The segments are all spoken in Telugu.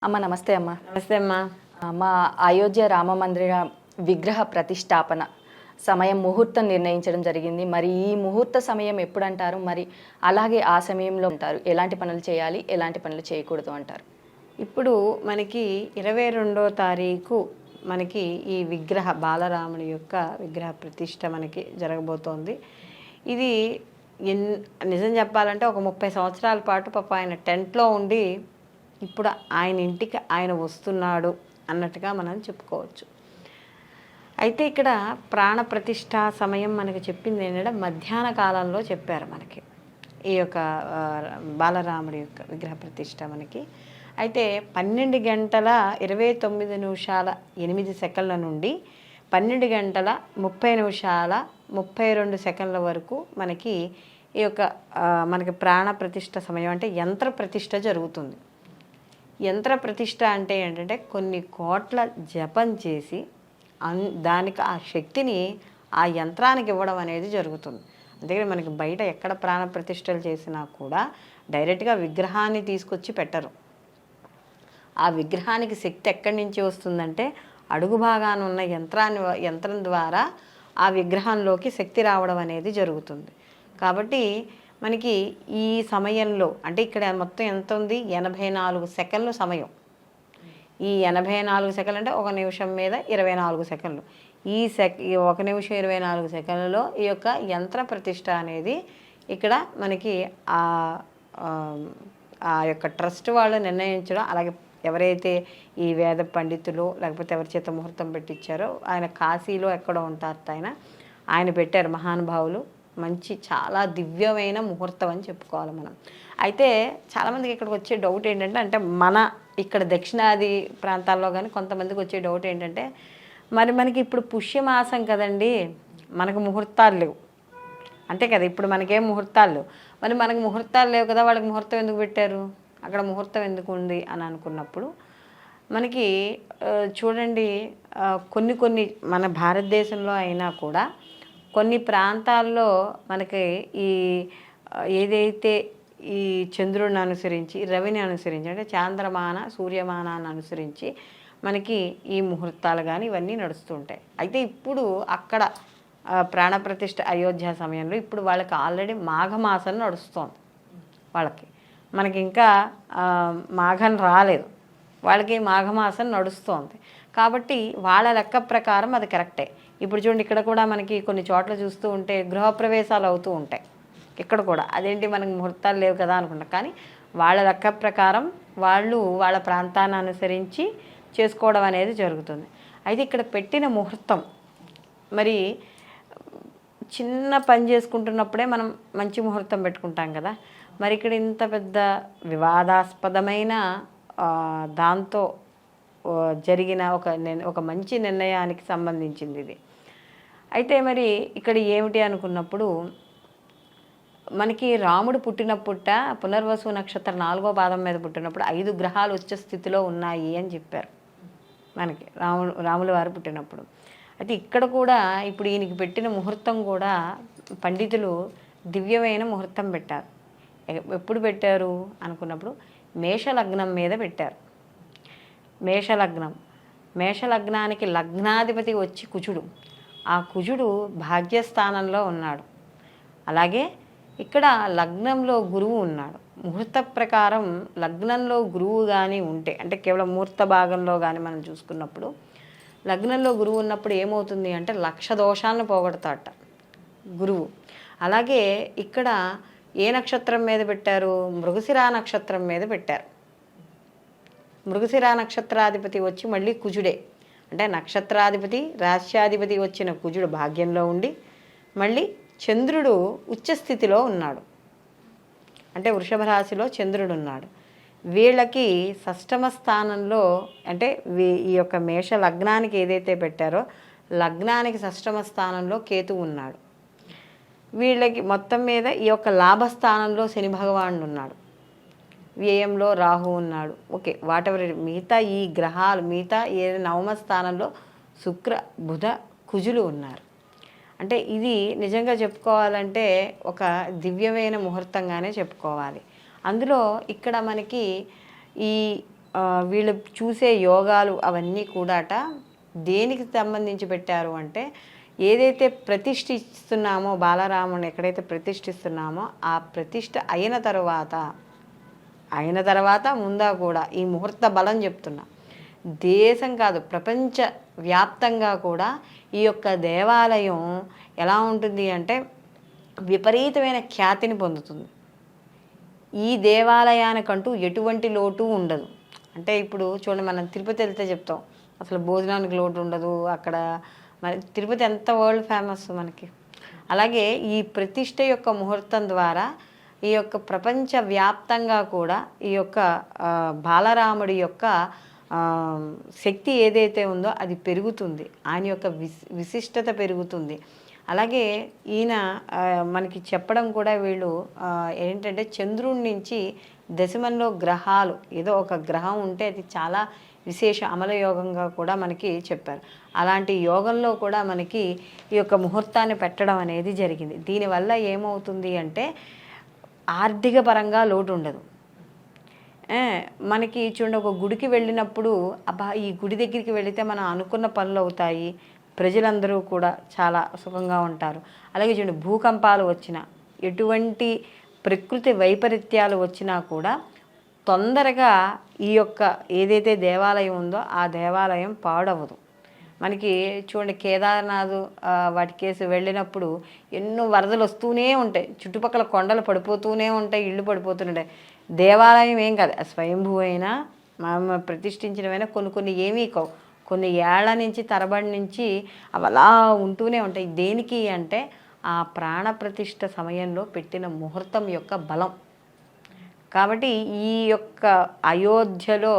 అమ్మ నమస్తే అమ్మ. నమస్తే అమ్మా. మా అయోధ్య రామ మందిర విగ్రహ ప్రతిష్టాపన సమయం ముహూర్తం నిర్ణయించడం జరిగింది. మరి ఈ ముహూర్త సమయం ఎప్పుడంటారు? మరి అలాగే ఆ సమయంలో అంటారు ఎలాంటి పనులు చేయాలి, ఎలాంటి పనులు చేయకూడదు అంటారు? ఇప్పుడు మనకి 22వ తారీఖు మనకి ఈ విగ్రహ బాలరాముడి యొక్క విగ్రహ ప్రతిష్ట మనకి జరగబోతోంది. ఇది నిజం చెప్పాలంటే ఒక 30 సంవత్సరాల పాటు పాప ఆయన టెంట్లో ఉండి ఇప్పుడు ఆయన ఇంటికి ఆయన వస్తున్నాడు అన్నట్టుగా మనం చెప్పుకోవచ్చు. అయితే ఇక్కడ ప్రాణ ప్రతిష్ఠ సమయం మనకి చెప్పింది ఏంటంటే మధ్యాహ్న కాలంలో చెప్పారు మనకి ఈ యొక్క బాలరాముడి యొక్క విగ్రహ ప్రతిష్ఠ మనకి. అయితే 12 గంటల 29 నిమిషాల 8 సెకండ్ల నుండి 12 గంటల 30 నిమిషాల 32 సెకండ్ల వరకు మనకి ఈ యొక్క మనకి ప్రాణ ప్రతిష్ఠ సమయం అంటే యంత్ర ప్రతిష్ఠ జరుగుతుంది. యంత్ర ప్రతిష్ఠ అంటే ఏంటంటే కొన్ని కోట్ల జపం చేసి దానికి ఆ శక్తిని ఆ యంత్రానికి ఇవ్వడం అనేది జరుగుతుంది. అందుకని మనకి బయట ఎక్కడ ప్రాణ ప్రతిష్టలు చేసినా కూడా డైరెక్ట్గా విగ్రహాన్ని తీసుకొచ్చి పెట్టరు. ఆ విగ్రహానికి శక్తి ఎక్కడి నుంచి వస్తుందంటే అడుగు భాగాన ఉన్న యంత్రం ద్వారా ఆ విగ్రహంలోకి శక్తి రావడం అనేది జరుగుతుంది. కాబట్టి మనకి ఈ సమయంలో అంటే ఇక్కడ మొత్తం ఎంత ఉంది, 84 సెకండ్లు సమయం. ఈ 84 సెకండ్లు అంటే 1 నిమిషం మీద 24 సెకండ్లు. ఈ 1 నిమిషం 24 సెకండ్లలో ఈ యొక్క యంత్ర ప్రతిష్ఠ అనేది ఇక్కడ మనకి ఆ యొక్క ట్రస్ట్ వాళ్ళు నిర్ణయించడం. అలాగే ఎవరైతే ఈ వేద పండితులు లేకపోతే ఎవరి చేత ముహూర్తం పెట్టించారో ఆయన కాశీలో ఎక్కడో ఉంటారు, ఆయన పెట్టారు మహానుభావులు. మంచి చాలా దివ్యమైన ముహూర్తం అని చెప్పుకోవాలి మనం. అయితే చాలామందికి ఇక్కడికి వచ్చే డౌట్ ఏంటంటే అంటే మన ఇక్కడ దక్షిణాది ప్రాంతాల్లో కానీ కొంతమందికి వచ్చే డౌట్ ఏంటంటే మరి మనకి ఇప్పుడు పుష్యమాసం కదండి, మనకు ముహూర్తాలు లేవు అంతే కదా, ఇప్పుడు మనకేం ముహూర్తాలు లేవు, మరి మనకు ముహూర్తాలు లేవు కదా, వాళ్ళకి ముహూర్తం ఎందుకు పెట్టారు, అక్కడ ముహూర్తం ఎందుకు ఉంది అని అనుకున్నప్పుడు మనకి చూడండి కొన్ని మన భారతదేశంలో అయినా కూడా కొన్ని ప్రాంతాల్లో మనకి ఈ ఏదైతే ఈ చంద్రుడిని అనుసరించి రవిని అనుసరించి అంటే చాంద్రమాన సూర్యమానాన్ని అనుసరించి మనకి ఈ ముహూర్తాలు కానీ ఇవన్నీ నడుస్తుంటాయి. అయితే ఇప్పుడు అక్కడ ప్రాణప్రతిష్ఠ అయోధ్య సమయంలో ఇప్పుడు వాళ్ళకి ఆల్రెడీ మాఘమాసం నడుస్తోంది. వాళ్ళకి మనకి ఇంకా మాఘం రాలేదు, వాళ్ళకి మాఘమాసం నడుస్తోంది. కాబట్టి వాళ్ళ లెక్క ప్రకారం అది కరెక్టే. ఇప్పుడు చూడండి ఇక్కడ కూడా మనకి కొన్ని చోట్ల చూస్తూ ఉంటే గృహప్రవేశాలు అవుతూ ఉంటాయి. ఇక్కడ కూడా అదేంటి మనకి ముహూర్తాలు లేవు కదా అనుకుంటాం, కానీ వాళ్ళ లెక్క ప్రకారం వాళ్ళు వాళ్ళ ప్రాంతాన్ని అనుసరించి చేసుకోవడం అనేది జరుగుతుంది. అయితే ఇక్కడ పెట్టిన ముహూర్తం మరి చిన్న పని చేసుకుంటున్నప్పుడే మనం మంచి ముహూర్తం పెట్టుకుంటాం కదా, మరి ఇక్కడ ఇంత పెద్ద వివాదాస్పదమైన దాంతో జరిగిన ఒక మంచి నిర్ణయానికి సంబంధించింది ఇది. అయితే మరి ఇక్కడ ఏమిటి అనుకున్నప్పుడు మనకి రాముడు పుట్టినప్పుట పునర్వసు నక్షత్రం 4వ పాదం మీద పుట్టినప్పుడు 5 గ్రహాలు ఉచ్చ స్థితిలో ఉన్నాయి అని చెప్పారు మనకి రాముల వారు పుట్టినప్పుడు. అయితే ఇక్కడ కూడా ఇప్పుడు ఈయనకి పెట్టిన ముహూర్తం కూడా పండితులు దివ్యమైన ముహూర్తం పెట్టారు. ఎప్పుడు పెట్టారు అనుకున్నప్పుడు మేషలగ్నం మీద పెట్టారు. మేషలగ్నానికి లగ్నాధిపతి వచ్చి కుజుడు, ఆ కుజుడు భాగ్యస్థానంలో ఉన్నాడు. అలాగే ఇక్కడ లగ్నంలో గురువు ఉన్నాడు. ముహూర్త ప్రకారం లగ్నంలో గురువు కానీ ఉంటే అంటే కేవలం ముహూర్త భాగంలో కానీ మనం చూసుకున్నప్పుడు లగ్నంలో గురువు ఉన్నప్పుడు ఏమవుతుంది అంటే 1,00,000 దోషాలను పోగొడతాట గురువు. అలాగే ఇక్కడ ఏ నక్షత్రం మీద పెట్టారు, మృగశిరా నక్షత్రం మీద పెట్టారు. మృగశిరా నక్షత్రాధిపతి వచ్చి మళ్ళీ కుజుడే, అంటే నక్షత్రాధిపతి రాశ్యాధిపతి వచ్చిన కుజుడు భాగ్యంలో ఉండి మళ్ళీ చంద్రుడు ఉచ్చస్థితిలో ఉన్నాడు, అంటే వృషభ రాశిలో చంద్రుడు ఉన్నాడు. వీళ్ళకి షష్టమ స్థానంలో అంటే ఈ యొక్క మేష లగ్నానికి ఏదైతే పెట్టారో లగ్నానికి షష్టమ స్థానంలో కేతువు ఉన్నాడు. వీళ్ళకి మొత్తం మీద ఈ యొక్క లాభస్థానంలో శని భగవానుడు ఉన్నాడు, వ్యయంలో రాహు ఉన్నాడు. ఓకే, వాటెవర్ మిగతా ఈ గ్రహాలు మిగతా ఏ 9వ స్థానంలో శుక్ర బుధ కుజులు ఉన్నారు. అంటే ఇది నిజంగా చెప్పుకోవాలంటే ఒక దివ్యమైన ముహూర్తంగానే చెప్పుకోవాలి. అందులో ఇక్కడ మనకి ఈ వీళ్ళు చూసే యోగాలు అవన్నీ కూడాట దేనికి సంబంధించి పెట్టారు అంటే, ఏదైతే ప్రతిష్ఠిస్తున్నామో బాలరాముని ఎక్కడైతే ప్రతిష్ఠిస్తున్నామో ఆ ప్రతిష్ఠ అయిన తర్వాత ముందా కూడా ఈ ముహూర్త బలం చెప్తున్నా, దేశం కాదు ప్రపంచ వ్యాప్తంగా కూడా ఈ యొక్క దేవాలయం ఎలా ఉంటుంది అంటే విపరీతమైన ఖ్యాతిని పొందుతుంది. ఈ దేవాలయానికంటూ ఎటువంటి లోటు ఉండదు. అంటే ఇప్పుడు చూడండి, మనం తిరుపతి వెళ్తే చెప్తాం అసలు భోజనానికి లోటు ఉండదు అక్కడ. మరి తిరుపతి ఎంత వరల్డ్ ఫేమస్ మనకి. అలాగే ఈ ప్రతిష్ఠ యొక్క ముహూర్తం ద్వారా ఈ యొక్క ప్రపంచ వ్యాప్తంగా కూడా ఈ యొక్క బాలరాముడి యొక్క శక్తి ఏదైతే ఉందో అది పెరుగుతుంది, ఆయన యొక్క విశిష్టత పెరుగుతుంది. అలాగే ఈయన మనకి చెప్పడం కూడా వీళ్ళు ఏంటంటే చంద్రుడి నుంచి దశమంలో గ్రహాలు ఏదో ఒక గ్రహం ఉంటే అది చాలా విశేష అమల యోగంగా కూడా మనకి చెప్పారు. అలాంటి యోగంలో కూడా మనకి ఈ యొక్క ముహూర్తాన్ని పెట్టడం అనేది జరిగింది. దీనివల్ల ఏమవుతుంది అంటే ఆర్థిక పరంగా లోటు ఉండదు. మనకి చూడండి, ఒక గుడికి వెళ్ళినప్పుడు అబ్బా ఈ గుడి దగ్గరికి వెళితే మనం అనుకున్న పనులు అవుతాయి, ప్రజలందరూ కూడా చాలా సుఖంగా ఉంటారు. అలాగే చూడండి, భూకంపాలు వచ్చినా ఎటువంటి ప్రకృతి వైపరీత్యాలు వచ్చినా కూడా తొందరగా ఈ యొక్క ఏదైతే దేవాలయం ఉందో ఆ దేవాలయం పాడవదు. మనకి చూడండి, కేదార్నాథ్ వాటి కేసు వెళ్ళినప్పుడు ఎన్నో వరదలు వస్తూనే ఉంటాయి, చుట్టుపక్కల కొండలు పడిపోతూనే ఉంటాయి, ఇళ్ళు పడిపోతుంటాయి. దేవాలయం ఏం కాదు, స్వయంభూ అయినా మనం ప్రతిష్ఠించినవైనా కొన్ని ఏమీ కావు, కొన్ని ఏళ్ల నుంచి తరబడి నుంచి అవి అలా ఉంటూనే ఉంటాయి. దేనికి అంటే ఆ ప్రాణ ప్రతిష్ఠ సమయంలో పెట్టిన ముహూర్తం యొక్క బలం. కాబట్టి ఈ యొక్క అయోధ్యలో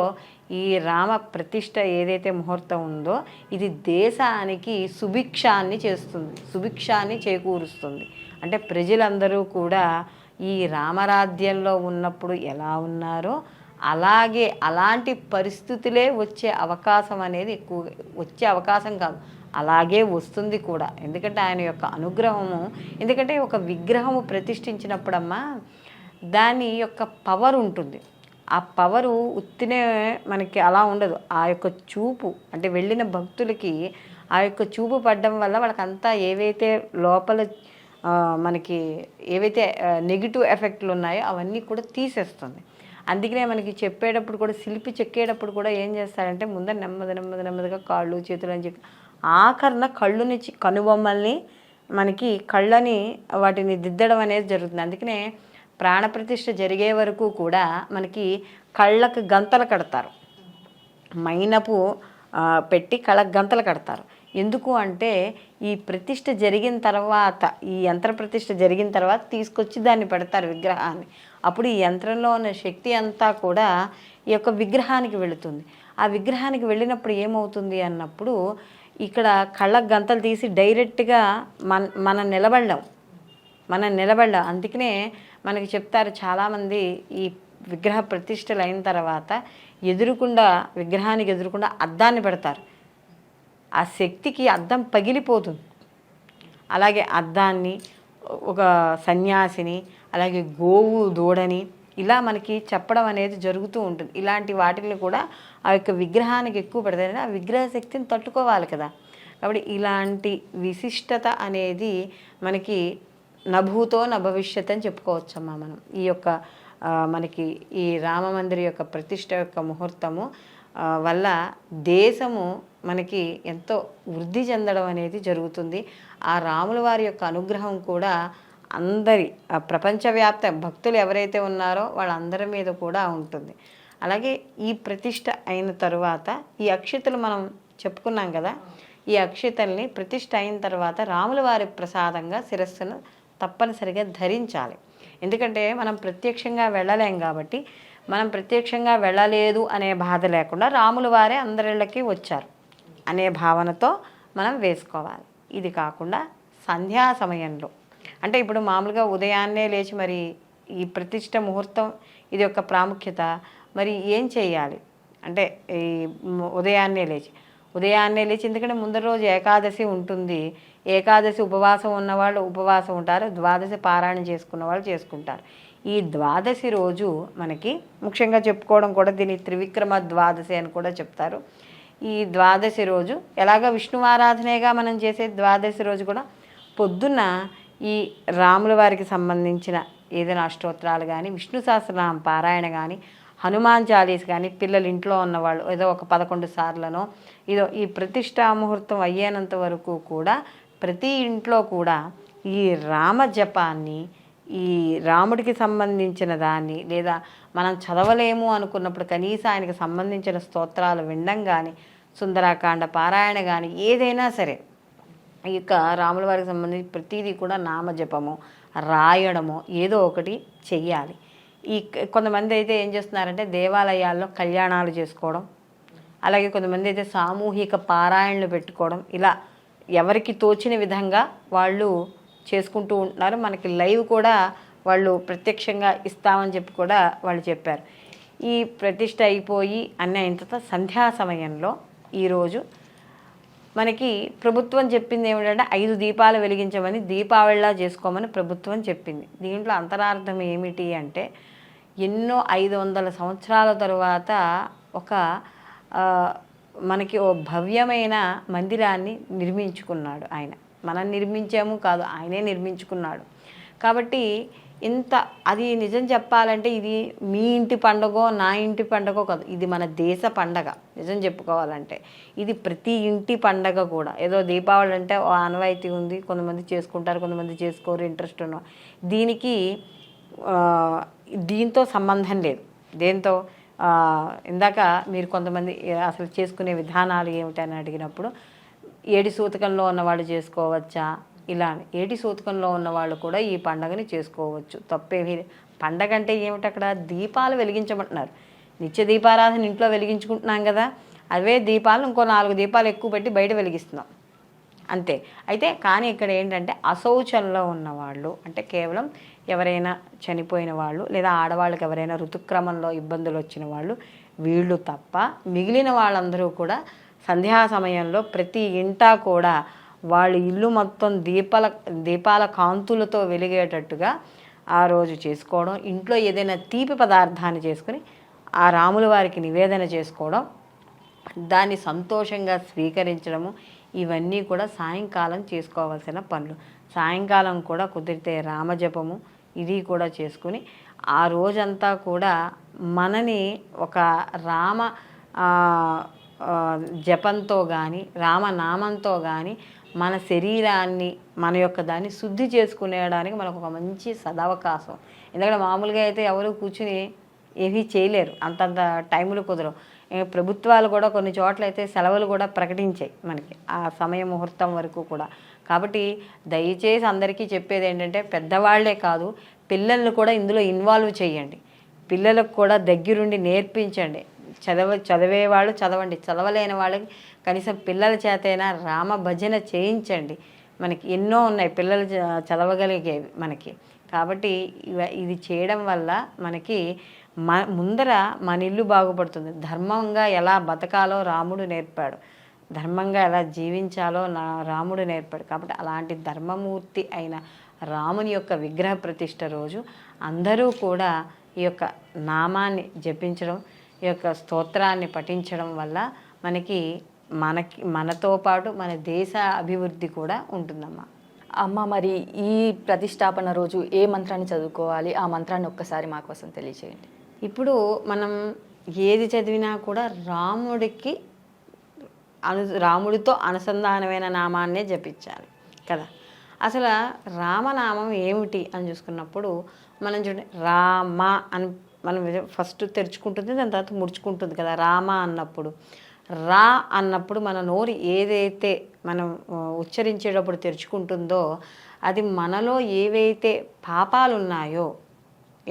ఈ రామ ప్రతిష్ఠ ఏదైతే ముహూర్తం ఉందో ఇది దేశానికి సుభిక్షాన్ని చేస్తుంది, సుభిక్షాన్ని చేకూరుస్తుంది. అంటే ప్రజలందరూ కూడా ఈ రామరాజ్యంలో ఉన్నప్పుడు ఎలా ఉన్నారో అలాగే అలాంటి పరిస్థితులే వచ్చే అవకాశం అనేది ఎక్కువ, వచ్చే అవకాశం కాదు అలాగే వస్తుంది కూడా. ఎందుకంటే ఆయన యొక్క అనుగ్రహము, ఎందుకంటే ఒక విగ్రహము ప్రతిష్ఠించినప్పుడమ్మా దాని యొక్క పవర్ ఉంటుంది. ఆ పవరు ఉత్తినే మనకి అలా ఉండదు. ఆ యొక్క చూపు అంటే వెళ్ళిన భక్తులకి ఆ యొక్క చూపు పడడం వల్ల వాళ్ళకంతా ఏవైతే లోపల మనకి ఏవైతే నెగిటివ్ ఎఫెక్ట్లు ఉన్నాయో అవన్నీ కూడా తీసేస్తుంది. అందుకనే మనకి చెప్పేటప్పుడు కూడా శిల్పి చెక్కేటప్పుడు కూడా ఏం చేస్తారంటే ముందర నెమ్మదిగా కాళ్ళు చేతులు అని చెప్పి ఆఖరణ కళ్ళు నుంచి కనుబొమ్మల్ని మనకి కళ్ళని వాటిని దిద్దడం అనేది జరుగుతుంది. అందుకనే ప్రాణప్రతిష్ఠ జరిగే వరకు కూడా మనకి కళ్ళకు గంతలు కడతారు, మైనపు పెట్టి కళ్ళకు గంతలు కడతారు. ఎందుకు అంటే ఈ ప్రతిష్ఠ జరిగిన తర్వాత, ఈ యంత్ర ప్రతిష్ఠ జరిగిన తర్వాత తీసుకొచ్చి దాన్ని పెడతారు విగ్రహాన్ని. అప్పుడు ఈ యంత్రంలో ఉన్న శక్తి అంతా కూడా ఈ యొక్క విగ్రహానికి వెళుతుంది. ఆ విగ్రహానికి వెళ్ళినప్పుడు ఏమవుతుంది అన్నప్పుడు ఇక్కడ కళ్ళకు గంతలు తీసి డైరెక్ట్గా మనం నిలబడలేం. అందుకనే మనకి చెప్తారు చాలామంది ఈ విగ్రహ ప్రతిష్టలు అయిన తర్వాత విగ్రహానికి ఎదురుకుండా అద్దాన్ని పెడతారు. ఆ శక్తికి అద్దం పగిలిపోతుంది. అలాగే అద్దాన్ని, ఒక సన్యాసిని, అలాగే గోవు దూడని ఇలా మనకి చెప్పడం అనేది జరుగుతూ ఉంటుంది. ఇలాంటి వాటిని కూడా ఆ యొక్క విగ్రహానికి ఎక్కువ పెడతారు. ఆ విగ్రహ శక్తిని తట్టుకోవాలి కదా. కాబట్టి ఇలాంటి విశిష్టత అనేది మనకి నభూతో నభవిష్యత్ అని చెప్పుకోవచ్చమ్మా మనం. ఈ యొక్క మనకి ఈ రామమందిర యొక్క ప్రతిష్ట యొక్క ముహూర్తము వల్ల దేశము మనకి ఎంతో వృద్ధి చెందడం అనేది జరుగుతుంది. ఆ రాముల వారి యొక్క అనుగ్రహం కూడా అందరి ప్రపంచవ్యాప్త భక్తులు ఎవరైతే ఉన్నారో వాళ్ళందరి మీద కూడా ఉంటుంది. అలాగే ఈ ప్రతిష్ట అయిన తరువాత ఈ అక్షతలు మనం చెప్పుకున్నాం కదా, ఈ అక్షతల్ని ప్రతిష్ట అయిన తర్వాత రాముల వారి ప్రసాదంగా శిరస్సును తప్పనిసరిగా ధరించాలి. ఎందుకంటే మనం ప్రత్యక్షంగా వెళ్ళలేం కాబట్టి, మనం ప్రత్యక్షంగా వెళ్ళలేదు అనే బాధ లేకుండా రాముల వారే అందరిళ్ళకి వచ్చారు అనే భావనతో మనం వేసుకోవాలి. ఇది కాకుండా సంధ్యా సమయంలో, అంటే ఇప్పుడు మామూలుగా ఉదయాన్నే లేచి మరి ఈ ప్రతిష్ట ముహూర్తం ఇది యొక్క ప్రాముఖ్యత, మరి ఏం చేయాలి అంటే ఈ ఉదయాన్నే లేచి ఎందుకంటే ముందర రోజు ఏకాదశి ఉంటుంది. ఏకాదశి ఉపవాసం ఉన్నవాళ్ళు ఉపవాసం ఉంటారు, ద్వాదశి పారాయణం చేసుకున్న వాళ్ళు చేసుకుంటారు. ఈ ద్వాదశి రోజు మనకి ముఖ్యంగా చెప్పుకోవడం కూడా దీన్ని త్రివిక్రమ ద్వాదశి అని కూడా చెప్తారు. ఈ ద్వాదశి రోజు ఎలాగ విష్ణు ఆరాధనేగా మనం చేసే ద్వాదశి రోజు కూడా పొద్దున్న ఈ రాముల వారికి సంబంధించిన ఏదైనా అష్టోత్తరాలు కానీ, విష్ణు సహస్రనామ పారాయణ కానీ, హనుమాన్ చాలీస్ కానీ, పిల్లలు ఇంట్లో ఉన్నవాళ్ళు ఏదో ఒక 11 సార్లనో ఇదో ఈ ప్రతిష్టా ముహూర్తం అయ్యేంత వరకు కూడా ప్రతి ఇంట్లో కూడా ఈ రామ జపాన్ని, ఈ రాముడికి సంబంధించిన దాన్ని, లేదా మనం చదవలేము అనుకున్నప్పుడు కనీసం ఆయనకి సంబంధించిన స్తోత్రాలు వినడం కానీ, సుందరాకాండ పారాయణ కానీ ఏదైనా సరే ఈ యొక్క రాముల వారికి సంబంధించి ప్రతిదీ కూడా నామజపము రాయడము ఏదో ఒకటి చెయ్యాలి. ఈ కొంతమంది అయితే ఏం చేస్తున్నారంటే దేవాలయాల్లో కళ్యాణాలు చేసుకోవడం, అలాగే కొంతమంది అయితే సామూహిక పారాయణలు పెట్టుకోవడం, ఇలా ఎవరికి తోచిన విధంగా వాళ్ళు చేసుకుంటూ ఉంటున్నారు. మనకి లైవ్ కూడా వాళ్ళు ప్రత్యక్షంగా ఇస్తామని చెప్పి కూడా వాళ్ళు చెప్పారు. ఈ ప్రతిష్ట అయిపోయి అన్నీ అయిన తర్వాత సంధ్యా సమయంలో ఈరోజు మనకి ప్రభుత్వం చెప్పింది ఏమిటంటే 5 దీపాలు వెలిగించమని, దీపావళిలా చేసుకోమని ప్రభుత్వం చెప్పింది. దీంట్లో అంతరార్థం ఏమిటి అంటే ఎన్నో 500 సంవత్సరాల తరువాత ఒక మనకి ఓ భవ్యమైన మందిరాన్ని నిర్మించుకున్నాడు ఆయన. మనం నిర్మించాము కాదు, ఆయనే నిర్మించుకున్నాడు. కాబట్టి ఇంత అది నిజం చెప్పాలంటే ఇది మీ ఇంటి పండగో నా ఇంటి పండగో కాదు, ఇది మన దేశ పండగ. నిజం చెప్పుకోవాలంటే ఇది ప్రతి ఇంటి పండగ కూడా. ఏదో దీపావళి అంటే ఆనవాయితీ ఉంది, కొంతమంది చేసుకుంటారు, కొంతమంది చేసుకోరు, ఇంట్రెస్ట్ ఉన్న దీనికి దీంతో సంబంధం లేదు. దేంతో ఇందాక మీరు కొంతమంది అసలు చేసుకునే విధానాలు ఏమిటని అడిగినప్పుడు ఏడి సూతకంలో ఉన్నవాళ్ళు చేసుకోవచ్చా, ఇలా ఏటి సూతకంలో ఉన్న వాళ్ళు కూడా ఈ పండగని చేసుకోవచ్చు, తప్పేమీ. పండగ అంటే ఏమిటి, అక్కడ దీపాలు వెలిగించమంటున్నారు. నిత్య దీపారాధన ఇంట్లో వెలిగించుకుంటున్నాం కదా, అవే దీపాలు ఇంకో 4 దీపాలు ఎక్కువ పెట్టి బయట వెలిగిస్తున్నాం అంతే. అయితే కానీ ఇక్కడ ఏంటంటే అశౌచంలో ఉన్నవాళ్ళు, అంటే కేవలం ఎవరైనా చనిపోయిన వాళ్ళు లేదా ఆడవాళ్ళకి ఎవరైనా ఋతుక్రమంలో ఇబ్బందులు వచ్చిన వాళ్ళు, వీళ్ళు తప్ప మిగిలిన వాళ్ళందరూ కూడా సంధ్యా సమయంలో ప్రతి ఇంటా కూడా వాళ్ళ ఇల్లు మొత్తం దీపాల కాంతులతో వెలిగేటట్టుగా ఆ రోజు చేసుకోవడం, ఇంట్లో ఏదైనా తీపి పదార్థాన్ని చేసుకుని ఆ రాముల వారికి నివేదన చేసుకోవడం, దాన్ని సంతోషంగా స్వీకరించడము, ఇవన్నీ కూడా సాయంకాలం చేసుకోవాల్సిన పనులు. సాయంకాలం కూడా కుదిరితే రామజపము ఇది కూడా చేసుకుని ఆ రోజంతా కూడా మనని ఒక రామ జపంతో కానీ రామనామంతో కానీ మన శరీరాన్ని మన యొక్క దాన్ని శుద్ధి చేసుకునేయడానికి మనకు ఒక మంచి సదవకాశం. ఎందుకంటే మామూలుగా అయితే ఎవరు కూర్చుని ఏమీ చేయలేరు, అంతంత టైములు కుదరవు. ప్రభుత్వాలు కూడా కొన్ని చోట్ల అయితే సెలవులు కూడా ప్రకటించాయి మనకి ఆ సమయ ముహూర్తం వరకు కూడా. కాబట్టి దయచేసి అందరికీ చెప్పేది ఏంటంటే పెద్దవాళ్లే కాదు పిల్లల్ని కూడా ఇందులో ఇన్వాల్వ్ చేయండి, పిల్లలకు కూడా దగ్గరుండి నేర్పించండి. చదివేవాళ్ళు చదవండి, చదవలేని వాళ్ళకి కనీసం పిల్లల చేతైనా రామ భజన చేయించండి. మనకి ఎన్నో ఉన్నాయి పిల్లలు చదవగలిగేవి మనకి. కాబట్టి ఇది చేయడం వల్ల మనకి ముందర మన ఇల్లు బాగుపడుతుంది. ధర్మంగా ఎలా బతకాలో రాముడు నేర్పాడు, ధర్మంగా ఎలా జీవించాలో రాముడు నేర్పాడు. కాబట్టి అలాంటి ధర్మమూర్తి అయిన రాముని యొక్క విగ్రహ ప్రతిష్ఠ రోజు అందరూ కూడా ఈ యొక్క నామాన్ని జపించడం, ఈ యొక్క స్తోత్రాన్ని పఠించడం వల్ల మనతో పాటు మన దేశ అభివృద్ధి కూడా ఉంటుందమ్మా. అమ్మ, మరి ఈ ప్రతిష్టాపన రోజు ఏ మంత్రాన్ని చదువుకోవాలి, ఆ మంత్రాన్ని ఒక్కసారి మా కోసం తెలియచేయండి. ఇప్పుడు మనం ఏది చదివినా కూడా రాముడితో అనుసంధానమైన నామాన్నే జపించాలి కదా. అసలు రామనామం ఏమిటి అని చూసుకున్నప్పుడు మనం చూడండి, రామ అని మనం ఫస్ట్ తెరుచుకుంటుంది, దాని తర్వాత ముడుచుకుంటుంది కదా. రామ అన్నప్పుడు రా అన్నప్పుడు మన నోరు ఏదైతే మనం ఉచ్చరించేటప్పుడు తెరుచుకుంటుందో అది మనలో ఏవైతే పాపాలు ఉన్నాయో,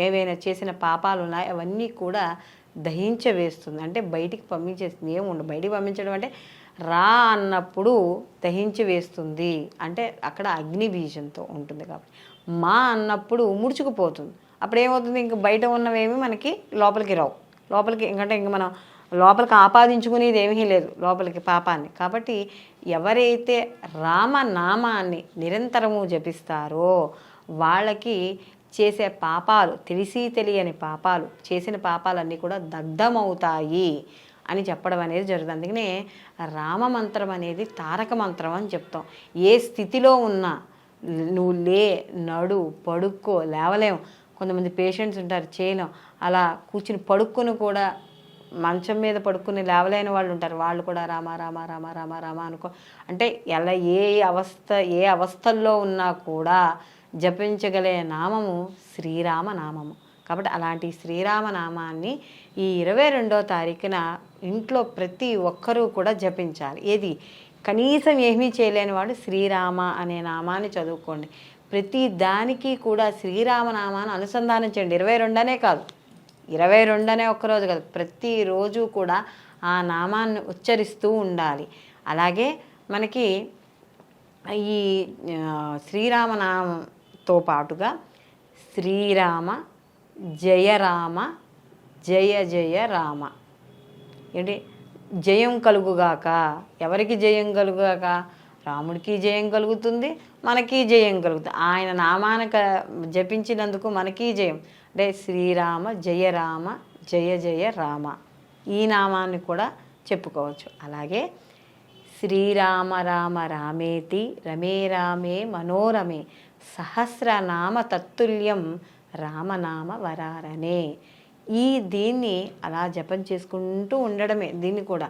ఏవైనా చేసిన పాపాలు ఉన్నాయో అవన్నీ కూడా దహించవేస్తుంది. అంటే బయటికి పంపించేస్తుంది. ఏముండదు, బయటికి పంపించడం అంటే రా అన్నప్పుడు దహించి వేస్తుంది, అంటే అక్కడ అగ్ని బీజంతో ఉంటుంది. కాబట్టి మా అన్నప్పుడు ముడుచుకుపోతుంది. అప్పుడు ఏమవుతుంది, ఇంక బయట ఉన్నవేమి మనకి లోపలికి రావు. లోపలికి ఇంకంటే ఇంక మనం లోపలికి ఆపాదించుకునేది ఏమీ లేదు లోపలికి పాపాన్ని. కాబట్టి ఎవరైతే రామనామాన్ని నిరంతరము జపిస్తారో వాళ్ళకి చేసే పాపాలు, తెలిసి తెలియని పాపాలు, చేసిన పాపాలన్నీ కూడా దగ్ధమవుతాయి అని చెప్పడం అనేది జరుగుతుంది. అందుకనే రామమంత్రం అనేది తారక మంత్రం అని చెప్తాం. ఏ స్థితిలో ఉన్నా నువ్వు లే, నడు, పడుక్కో, లేవలేం. కొంతమంది పేషెంట్స్ ఉంటారు చేయలేం, అలా కూర్చుని పడుక్కుని కూడా మంచం మీద పడుకుని లేవలేని వాళ్ళు ఉంటారు. వాళ్ళు కూడా రామ రామ రామ రామ రామ అనుకో అంటే ఎలా ఏ అవస్థల్లో ఉన్నా కూడా జపించగలే నామము శ్రీరామ నామము. కాబట్టి అలాంటి శ్రీరామ నామాన్ని ఈ 22వ తారీఖున ఇంట్లో ప్రతి ఒక్కరూ కూడా జపించాలి. ఏది కనీసం ఏమీ చేయలేని వాడు శ్రీరామ అనే నామాన్ని చదువుకోండి. ప్రతి దానికి కూడా శ్రీరామ నామాన్ని అనుసంధానం చేయండి. 22 అనే కాదు, 22 అనే ఒక్కరోజు కాదు, ప్రతిరోజు కూడా ఆ నామాన్ని ఉచ్చరిస్తూ ఉండాలి. అలాగే మనకి ఈ శ్రీరామనామంతో పాటుగా శ్రీరామ జయ రామ జయ జయ రామ, ఏంటి జయం కలుగుగాక. ఎవరికి జయం కలుగుగాక? రాముడికి జయం కలుగుతుంది, మనకి జయం కలుగుతుంది. ఆయన నామానికి జపించినందుకు మనకి జయం. అంటే శ్రీరామ జయ రామ జయ జయ రామ ఈ నామాన్ని కూడా చెప్పుకోవచ్చు. అలాగే శ్రీరామ రామ రామేతి రమే రామే మనోరమే సహస్రనామ తత్తుల్యం రామనామ వరారనే. దీన్ని అలా జపం చేసుకుంటూ ఉండడమే. దీన్ని కూడా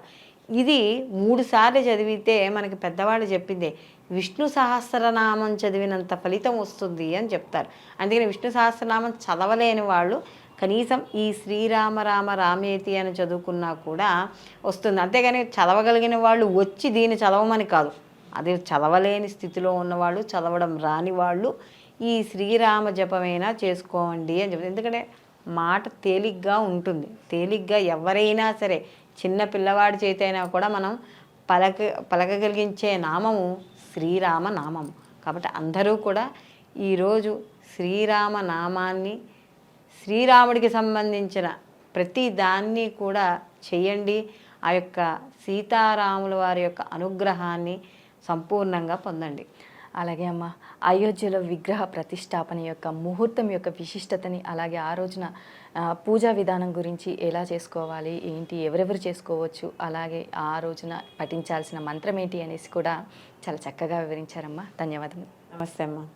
ఇది 3 సార్లు చదివితే మనకి పెద్దవాళ్ళు చెప్పిందే విష్ణు సహస్రనామం చదివినంత ఫలితం వస్తుంది అని చెప్తారు. అందుకని విష్ణు సహస్రనామం చదవలేని వాళ్ళు కనీసం ఈ శ్రీరామ రామ రామేతి అని చదువుకున్నా కూడా వస్తుంది. అంతేగాని చదవగలిగిన వాళ్ళు వచ్చి దీన్ని చదవమని కాదు. అది చదవలేని స్థితిలో ఉన్నవాళ్ళు, చదవడం రాని వాళ్ళు ఈ శ్రీరామ జపమైనా చేసుకోండి అని చెప్తారు. ఎందుకంటే మాట తేలిగ్గా ఉంటుంది. తేలిగ్గా ఎవరైనా సరే, చిన్న పిల్లవాడి చేతి అయినా కూడా మనం పలకగలిగించే నామము శ్రీరామ నామము. కాబట్టి అందరూ కూడా ఈరోజు శ్రీరామ నామాన్ని, శ్రీరాముడికి సంబంధించిన ప్రతి దాన్ని కూడా చేయండి. ఆ యొక్క సీతారాముల వారి యొక్క అనుగ్రహాన్ని సంపూర్ణంగా పొందండి. అలాగే అమ్మ, అయోధ్యలో విగ్రహ ప్రతిష్టాపన యొక్క ముహూర్తం యొక్క విశిష్టతని, అలాగే ఆ రోజున పూజా విధానం గురించి ఎలా చేసుకోవాలి, ఏంటి, ఎవరెవరు చేసుకోవచ్చు, అలాగే ఆ రోజున పఠించాల్సిన మంత్రం ఏంటి అనేసి కూడా చాలా చక్కగా వివరించారమ్మా. ధన్యవాదములు. నమస్తే అమ్మ.